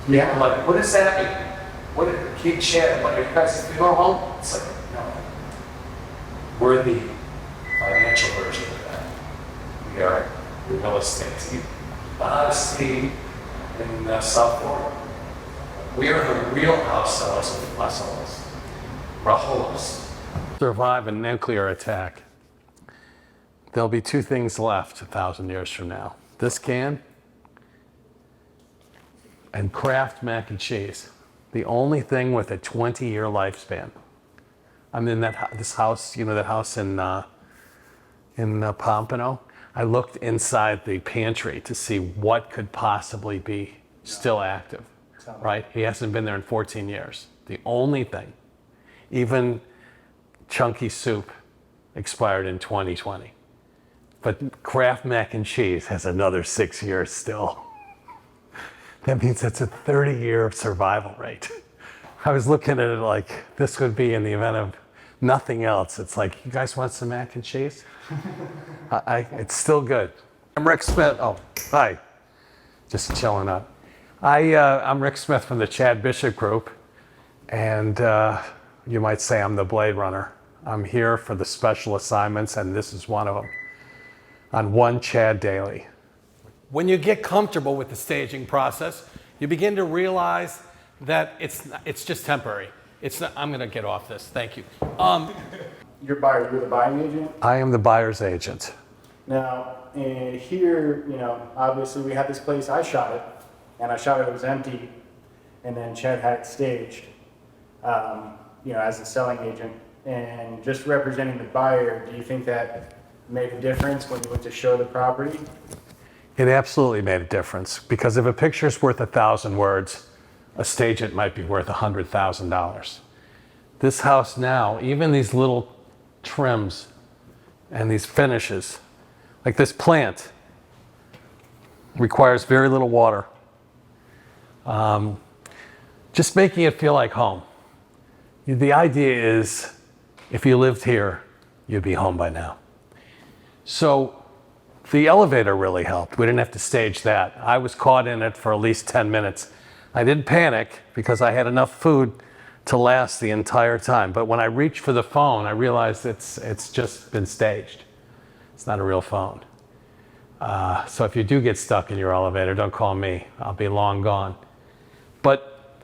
Yeah. Like, what does that mean? What did Kid Chad, what, you guys go home? It's like, no. We're the financial version of that. We are the real estate. Honesty in South Florida. We are the real households of the Masolas. Raholas. Survive a nuclear attack. There'll be two things left 1,000 years from now. This can and Kraft mac and cheese. The only thing with a 20-year lifespan. I'm in this house, you know, that house in Pompano. I looked inside the pantry to see what could possibly be still active, right? He hasn't been there in 14 years. The only thing, even Chunky Soup expired in 2020. But Kraft mac and cheese has another 6 years still. That means that's a 30-year survival rate. I was looking at it like this would be in the event of nothing else. It's like, you guys want some mac and cheese? It's still good. I'm Rick Smith. Oh, hi. Just chilling up. I'm Rick Smith from the Chad Bishop Group, and you might say I'm the Blade Runner. I'm here for the special assignments, and this is one of them, on One Chad Daily. When you get comfortable with the staging process, you begin to realize that it's just temporary. It's not, I'm going to get off this. Thank you. You're the buying agent? I am the buyer's agent. Now, here, you know, obviously we had this place, I shot it was empty, and then Chad had it staged, you know, as a selling agent. And just representing the buyer, do you think that made a difference when you went to show the property? It absolutely made a difference, because if a picture's worth 1,000 words, a staging might be worth $100,000. This house now, even these little trims and these finishes, like this plant, requires very little water. Just making it feel like home. The idea is, if you lived here, you'd be home by now. So the elevator really helped. We didn't have to stage that. I was caught in it for at least 10 minutes. I didn't panic because I had enough food to last the entire time. But when I reached for the phone, I realized it's just been staged. It's not a real phone. So if you do get stuck in your elevator, don't call me. I'll be long gone. But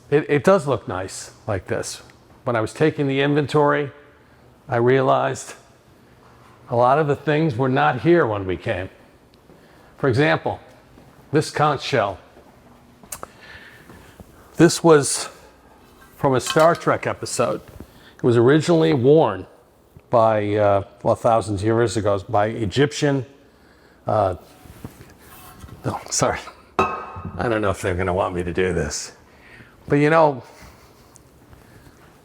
it does look nice like this. When I was taking the inventory, I realized a lot of the things were not here when we came. For example, this conch shell. This was from a Star Trek episode. It was originally worn by, thousands of years ago, by Egyptian, I don't know if they're gonna want me to do this. But you know,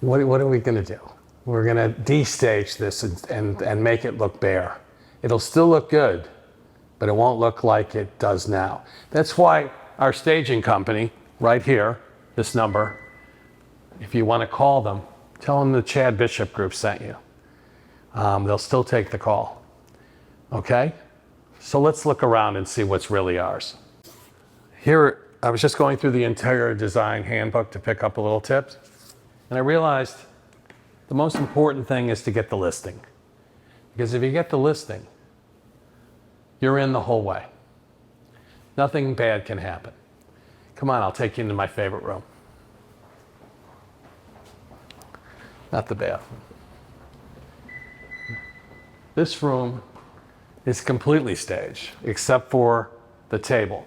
what are we gonna do? We're gonna destage this and make it look bare. It'll still look good, but it won't look like it does now. That's why our staging company, right here, this number, if you wanna call them, tell them the Chad Bishop Group sent you. They'll still take the call, okay? So let's look around and see what's really ours. Here, I was just going through the interior design handbook to pick up a little tips, and I realized the most important thing is to get the listing. Because if you get the listing, you're in the whole way. Nothing bad can happen. Come on, I'll take you into my favorite room. Not the bathroom. This room is completely staged, except for the table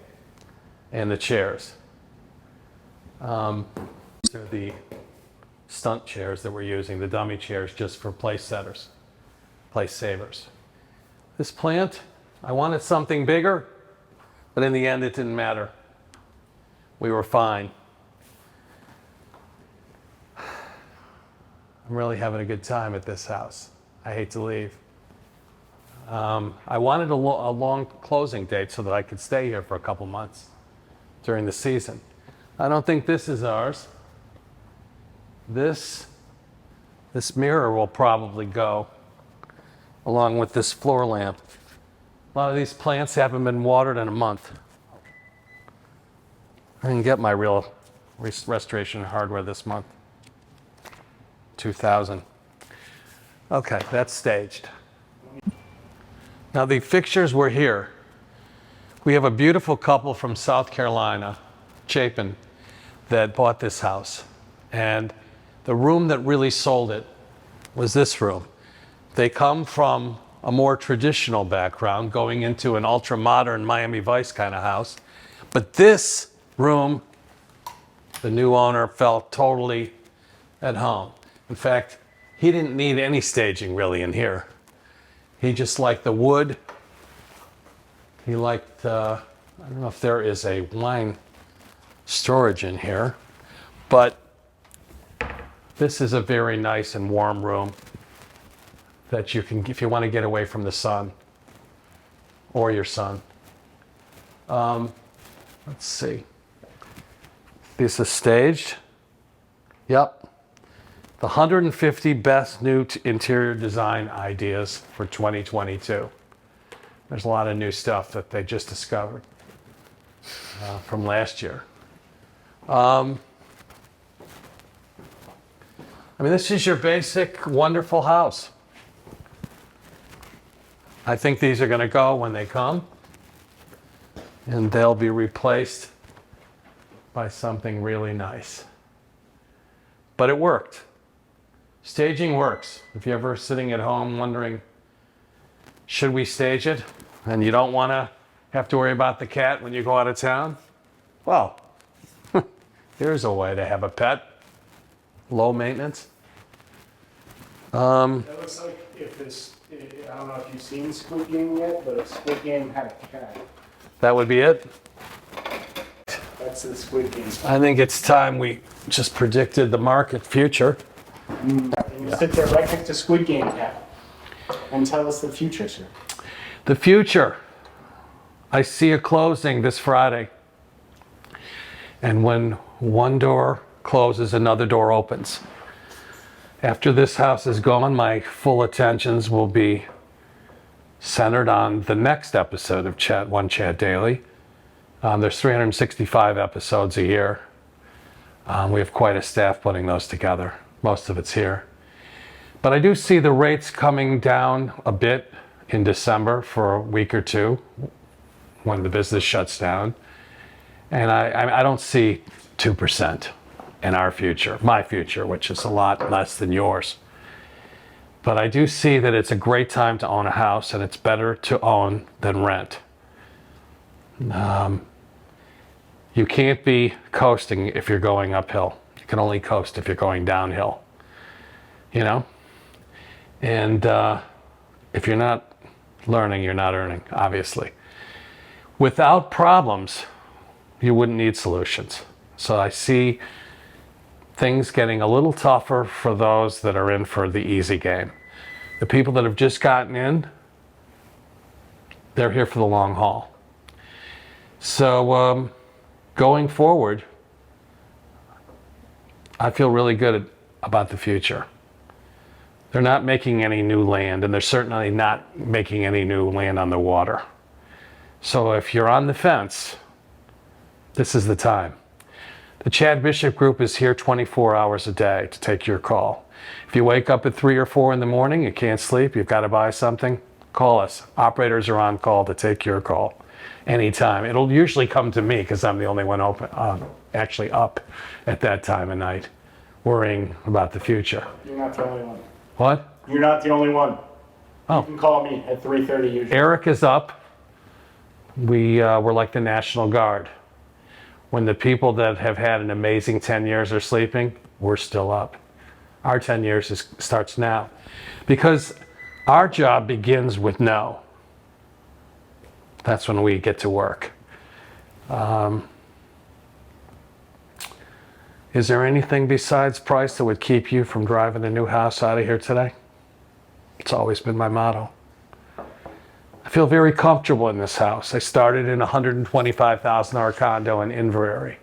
and the chairs. These are the stunt chairs that we're using, the dummy chairs just for place setters, place savers. This plant, I wanted something bigger, but in the end it didn't matter. We were fine. I'm really having a good time at this house. I hate to leave. I wanted a long closing date so that I could stay here for a couple months during the season. I don't think this is ours. This mirror will probably go along with this floor lamp. A lot of these plants haven't been watered in a month. I didn't get my real restoration hardware this month. 2000. Okay, that's staged. Now the fixtures were here. We have a beautiful couple from South Carolina, Chapin, that bought this house. And the room that really sold it was this room. They come from a more traditional background, going into an ultra-modern Miami Vice kind of house. But this room, the new owner felt totally at home. In fact, he didn't need any staging really in here. He just liked the wood. He liked, I don't know if there is a wine storage in here, but this is a very nice and warm room that you can, if you want to get away from the sun or your son. Let's see. This is staged. Yep. The 150 best new interior design ideas for 2022. There's a lot of new stuff that they just discovered from last year. I mean, this is your basic, wonderful house. I think these are going to go when they come, and they'll be replaced by something really nice. But it worked. Staging works. If you're ever sitting at home wondering, should we stage it? And you don't want to have to worry about the cat when you go out of town? Well, here's a way to have a pet. Low maintenance. That looks like if this, I don't know if you've seen Squid Game yet, but if Squid Game had a cat, That would be it. that's the Squid Game. I think it's time we just predicted the market future. And you sit there right next to Squid Game cat and tell us the future, sir. The future. I see a closing this Friday. And when one door closes, another door opens. After this house is gone, my full attentions will be centered on the next episode of One Chat Daily. There's 365 episodes a year. We have quite a staff putting those together. Most of it's here. But I do see the rates coming down a bit in December for a week or two when the business shuts down. And I don't see 2% in our future, my future, which is a lot less than yours. But I do see that it's a great time to own a house, and it's better to own than rent. You can't be coasting if you're going uphill. You can only coast if you're going downhill, you know? And if you're not learning, you're not earning, obviously. Without problems, you wouldn't need solutions. So I see things getting a little tougher for those that are in for the easy game. The people that have just gotten in, they're here for the long haul. So going forward, I feel really good about the future. They're not making any new land, and they're certainly not making any new land on the water. So if you're on the fence, this is the time. The Chad Bishop Group is here 24 hours a day to take your call. If you wake up at 3 or 4 in the morning, you can't sleep, you've got to buy something, call us. Operators are on call to take your call anytime. It'll usually come to me because I'm the only one actually up at that time of night, worrying about the future. You're not the only one. What? You're not the only one. Oh. You can call me at 3:30 usually. Eric is up. We're like the National Guard. When the people that have had an amazing 10 years are sleeping, we're still up. Our 10 years starts now. Because our job begins with no. That's when we get to work. Is there anything besides price that would keep you from driving a new house out of here today? It's always been my motto. I feel very comfortable in this house. I started in a $125,000 condo in Inverary.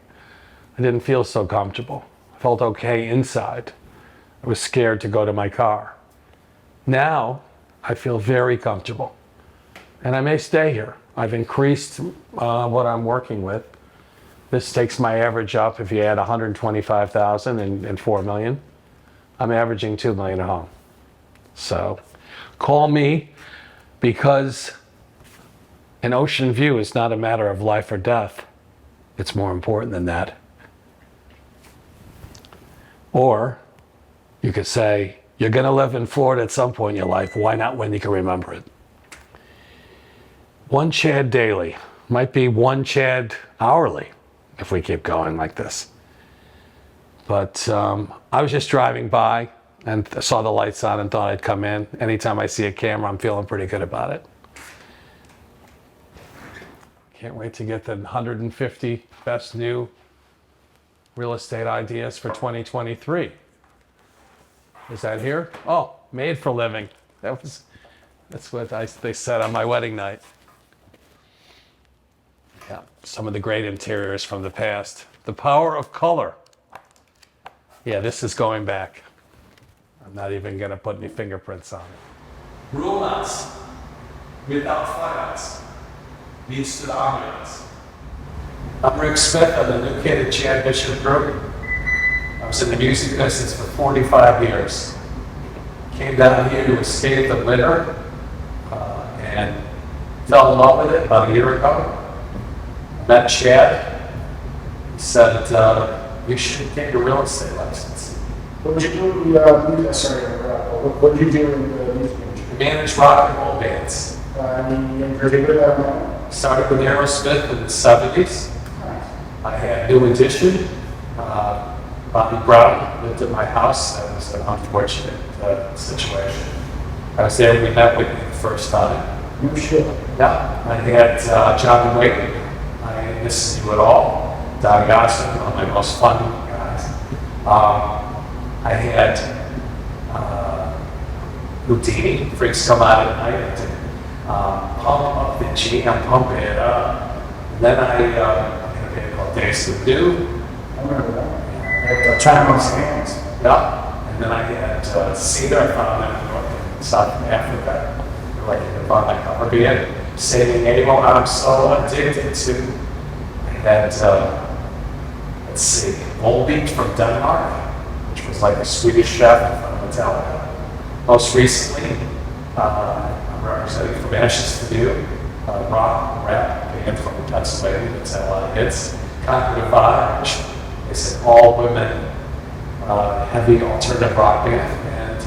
I didn't feel so comfortable. I felt okay inside. I was scared to go to my car. Now, I feel very comfortable. And I may stay here. I've increased what I'm working with. This takes my average up. If you add 125,000 and 4 million, I'm averaging 2 million a home. So call me, because an ocean view is not a matter of life or death. It's more important than that. Or you could say, you're going to live in Florida at some point in your life. Why not when you can remember it? One Chad daily. Might be one Chad hourly if we keep going like this. But I was just driving by and saw the lights on and thought I'd come in. Anytime I see a camera, I'm feeling pretty good about it. Can't wait to get the 150 best new real estate ideas for 2023. Is that here? Oh, made for living. That's what they said on my wedding night. Yeah, some of the great interiors from the past. The power of color. Yeah, this is going back. I'm not even going to put any fingerprints on it. Rule outs without flat leads to the ambiance. I'm Rick Smith. I'm the new kid at Chad Bishop Group. I was in the music business for 45 years. Came down here to escape the winter and fell in love with it about a year ago. Met Chad. He said, you should get your real estate license. What did you do in the what did you do in the music industry? Managed rock and roll bands. In particular, Started with Aerosmith in the 70s. I had New Edition. Bobby Brown lived at my house. That was an unfortunate situation. I was there when we met with me the first time. You should. Yeah, I had John Wayne. I Miss You At All. Don Gosson, one of my most fun guys. I had Houdini, Freaks Come Out at Night. Pump Up the G, I'm pumping it up. And then I had a band called Days to Do. I remember that. China's hands. Yeah. And then I had Cedar, I found them in South Africa. They're like in the Bonnet cover band. Saving Abel, I'm so addicted to. And let's see, Volbeat from Denmark, which was like a Swedish chef from Metallica. Most recently, I'm representing from Ashes to You, rock, rap band from Pennsylvania that's had a lot of hits. Conquer Divide, which is an all-women heavy alternative rock band, and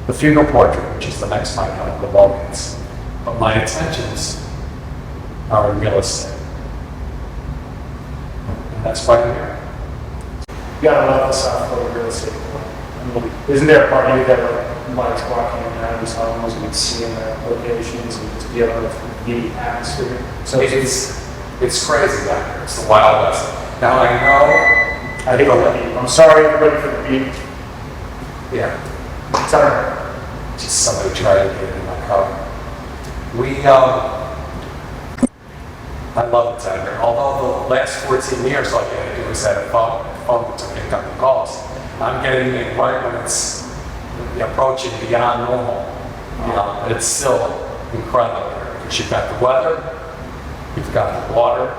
The Funeral Portrait, which is the next My Chemical Romance. But my intentions are in real estate. And that's why I'm here. You gotta love the South Florida real estate. I mean, isn't there a part of you that likes walking around these homes and seeing the locations and just be able to be atmosphere? So It's crazy down here. It's the Wild West. Now I know. I hate the beat. I'm sorry everybody for the beat. Yeah. It's alright. Just somebody tried to get in my car. I love it down here. Although the last 14 years, all you had to do was have a phone to pick up the calls. I'm getting it right when it's approaching beyond normal. It's still incredible here because you've got the weather, you've got the water,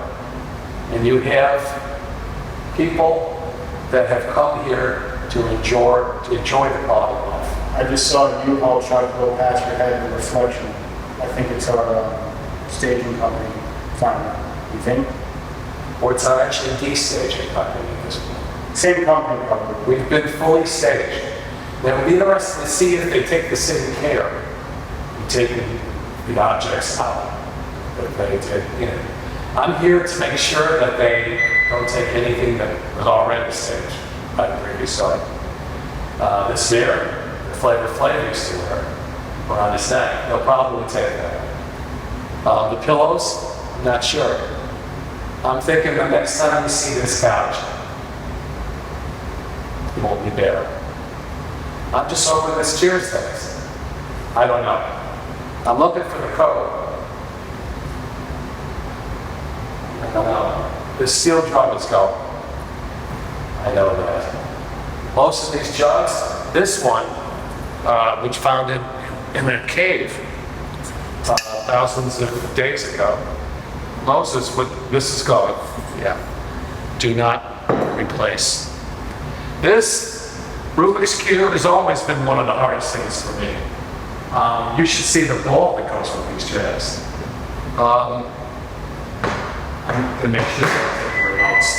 and you have people that have come here to enjoy the quality of life. I just saw a U-Haul truck go past your head in the reflection. I think it's our staging company. Fine. You think? Or it's actually a de-staging company at this point. Same company, probably. We've been fully staged. Now, it'll be interesting to see if they take the same care in taking the objects out that they did in. I'm here to make sure that they don't take anything that was already staged by the previous owner. This mirror, the Flavor Flav used to wear, around his neck, they'll probably take that. The pillows, I'm not sure. I'm thinking the next time you see this couch, it won't be there. I'm just hoping this chair stays. I don't know. I'm looking for the code. I don't know. This steel drum is going. I know that. Most of these jugs, this one, which found in a cave thousands of days ago, this is going. Yeah. Do not replace. This Rubik's Cube has always been one of the hardest things for me. You should see the ball that goes with these chairs. I'm going to make sure that take your notes.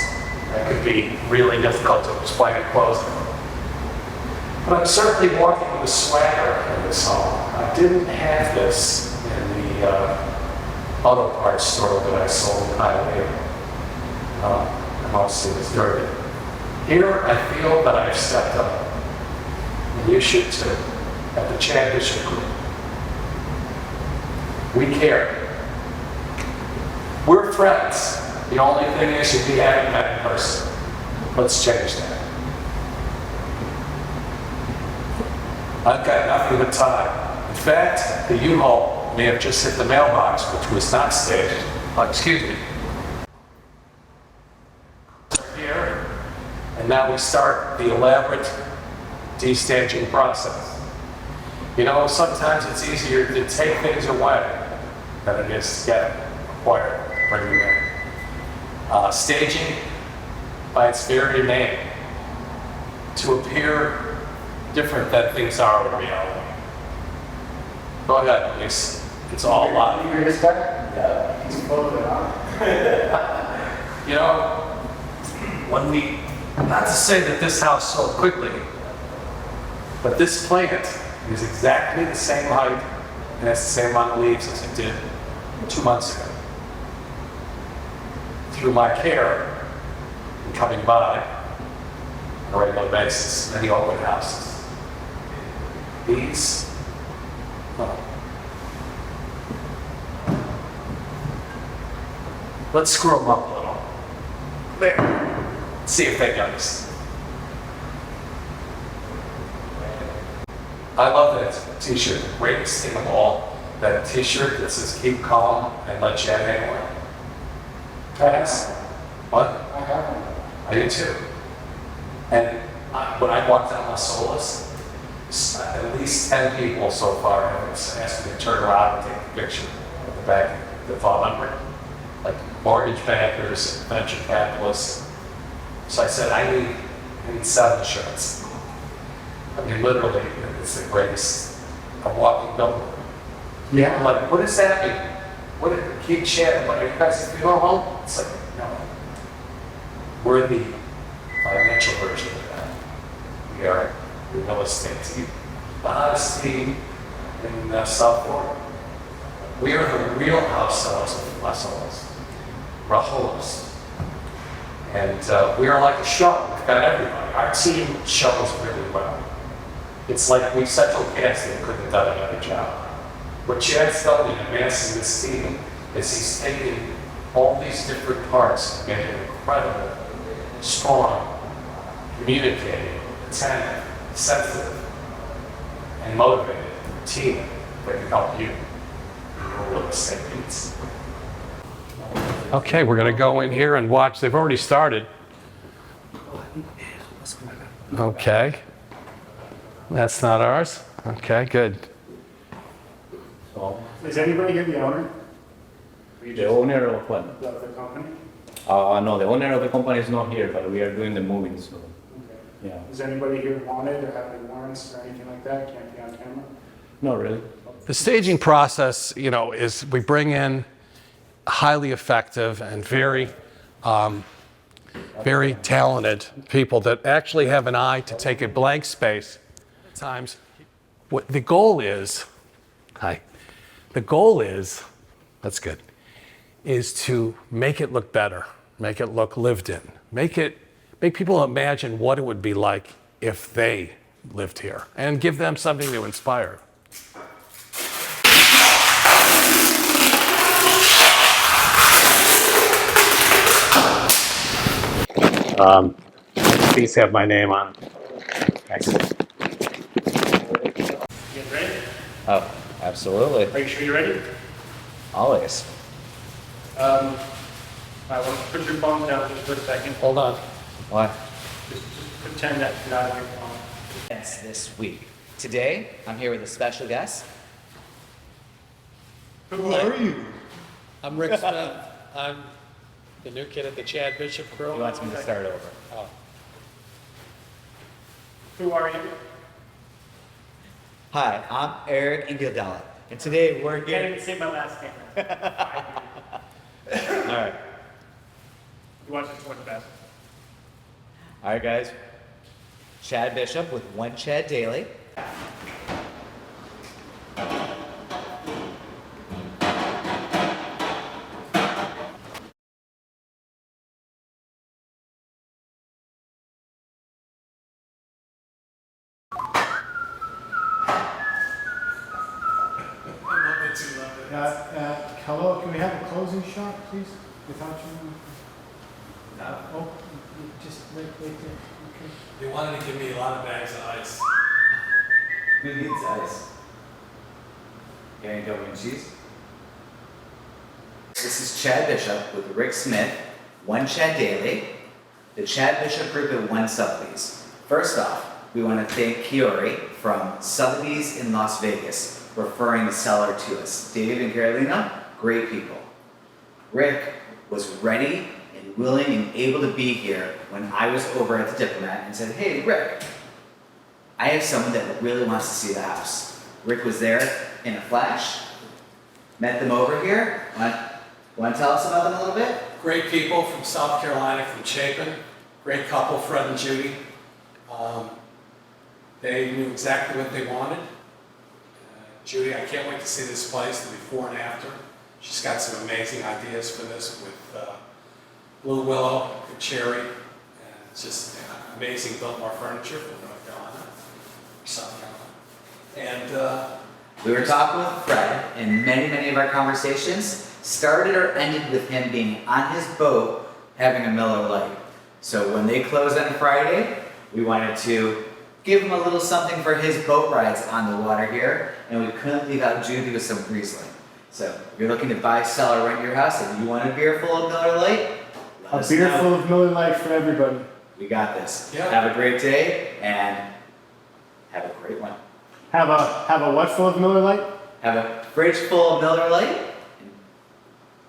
That could be really difficult to explain it closely. But I'm certainly walking with a swagger in this home. I didn't have this in the auto parts store that I sold in Hialeah. Mostly was dirty. Here, I feel that I've stepped up. And you should too, at the championship group. We care. We're friends. The only thing is we haven't met in person. Let's change that. I've got nothing but time. In fact, the U-Haul may have just hit the mailbox, which was not staged. Oh, excuse me. Here, and now we start the elaborate destaging process. You know, sometimes it's easier to take things away than it is to get acquired, bring them in. Staging, by its very name, to appear different than things are in reality. Go ahead, please. It's all live. You hear this guy? Yeah. He's close it on. You know, when we, not to say that this house sold quickly, but this plant is exactly the same height and has the same amount of leaves as it did 2 months ago. Through my care and coming by on a regular basis, many open houses, these, let's screw them up a little. There. See if they notice. I love that t-shirt. Greatest thing of all. That t-shirt that says keep calm and let Chad handle it. Pass. What? I have one. I do too. And when I walk down Las Olas, at least 10 people so far have asked me to turn around and take a picture of the back of the phone number. Like mortgage bankers, venture capitalists. So I said, I need 7 shirts. I mean, literally, it's the greatest. A walking billboard. Yeah. I'm like, what does that mean? What did keep chatting? What, are you guys, if you go home? It's like, no. We're the financial version of that. We are the real estate team, the hottest team in South Florida. We are the real house sellers of Las Olas. Rajolas. And we are like a show. We've got everybody. Our team shows really well. It's like we central casting couldn't have done a better job. What Chad's done in advancing this team is he's taken all these different parts and made an incredible, strong, communicating, attentive, sensitive, and motivated team that can help you in your real estate needs. Okay, we're going to go in here and watch. They've already started. Okay. That's not ours. Okay, good. Is anybody here the owner The owner of what? of the company? No, the owner of the company is not here, but we are doing the moving, so, Okay. yeah. Does anybody here want it or have any warrants or anything like that? Can't be on camera? Not really. The staging process, you know, is we bring in highly effective and very talented people that actually have an eye to take a blank space. At times, what the goal is, that's good, is to make it look better, make it look lived in, make people imagine what it would be like if they lived here, and give them something to inspire. These have my name on them. Excellent. You ready? Oh, absolutely. Are you sure you're ready? Always. I want to put your phone down just for a second. Hold on. Why? Just pretend that you're not on your phone. Events this week. Today, I'm here with a special guest. Who are you? I'm Rick Smith. I'm The new kid at the Chad Bishop Grill? He wants me to start over. Oh. Who are you? Hi, I'm Eric Ingildala, and today we're Can't here. even say my last name. All right. You watch this one best. All right, guys. Chad Bishop with One Chad Daily. Hello, can we have a closing shot, please? Without you? Oh, just right there. Okay. They wanted to give me a lot of bags of ice. Who needs ice? Got any double and cheese? This is Chad Bishop with Rick Smith, One Chad Daily, the Chad Bishop Group at One Sotheby's. First off, we want to thank Kiori from Sotheby's in Las Vegas referring the seller to us. Dave and Carolina, great people. Rick was ready and willing and able to be here when I was over at the Diplomat and said, hey, Rick, I have someone that really wants to see the house. Rick was there in a flash, met them over here. Want to tell us about them a little bit? Great people from South Carolina, from Chapin. Great couple, Fred and Judy. They knew exactly what they wanted. Judy, I can't wait to see this place, the before and after. She's got some amazing ideas for this with Blue Willow, and Cherry. And it's just amazing Biltmore furniture from North Carolina, South Carolina. And We were talking with Fred, and many of our conversations started or ended with him being on his boat having a Miller Lite. So when they closed on Friday, we wanted to give him a little something for his boat rides on the water here, and we couldn't leave out Judy with some Riesling. So if you're looking to buy, sell, or rent your house, and you want a beer full of Miller Lite, let A us beer know. full of Miller Lite for everybody. We got this. Yeah. Have a great day, and have a great one. Have a what full of Miller Lite? Have a fridge full of Miller Lite. And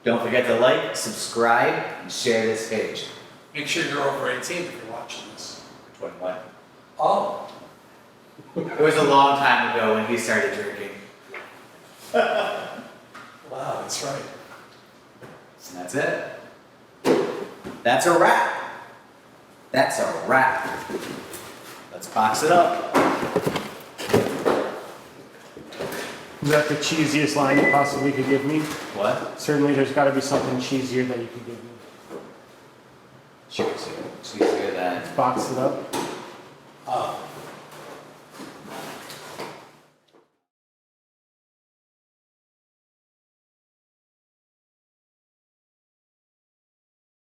don't forget to like, subscribe, and share this page. make sure you're over 18 if you're watching this. 21. Oh. It was a long time ago when he started drinking. Wow, that's right. And that's it. That's a wrap. That's a wrap. Let's box it up. Is that the cheesiest line you possibly could give me? What? Certainly there's got to be something cheesier that you could give me. Cheers. Cheers to that. Box it up. Oh.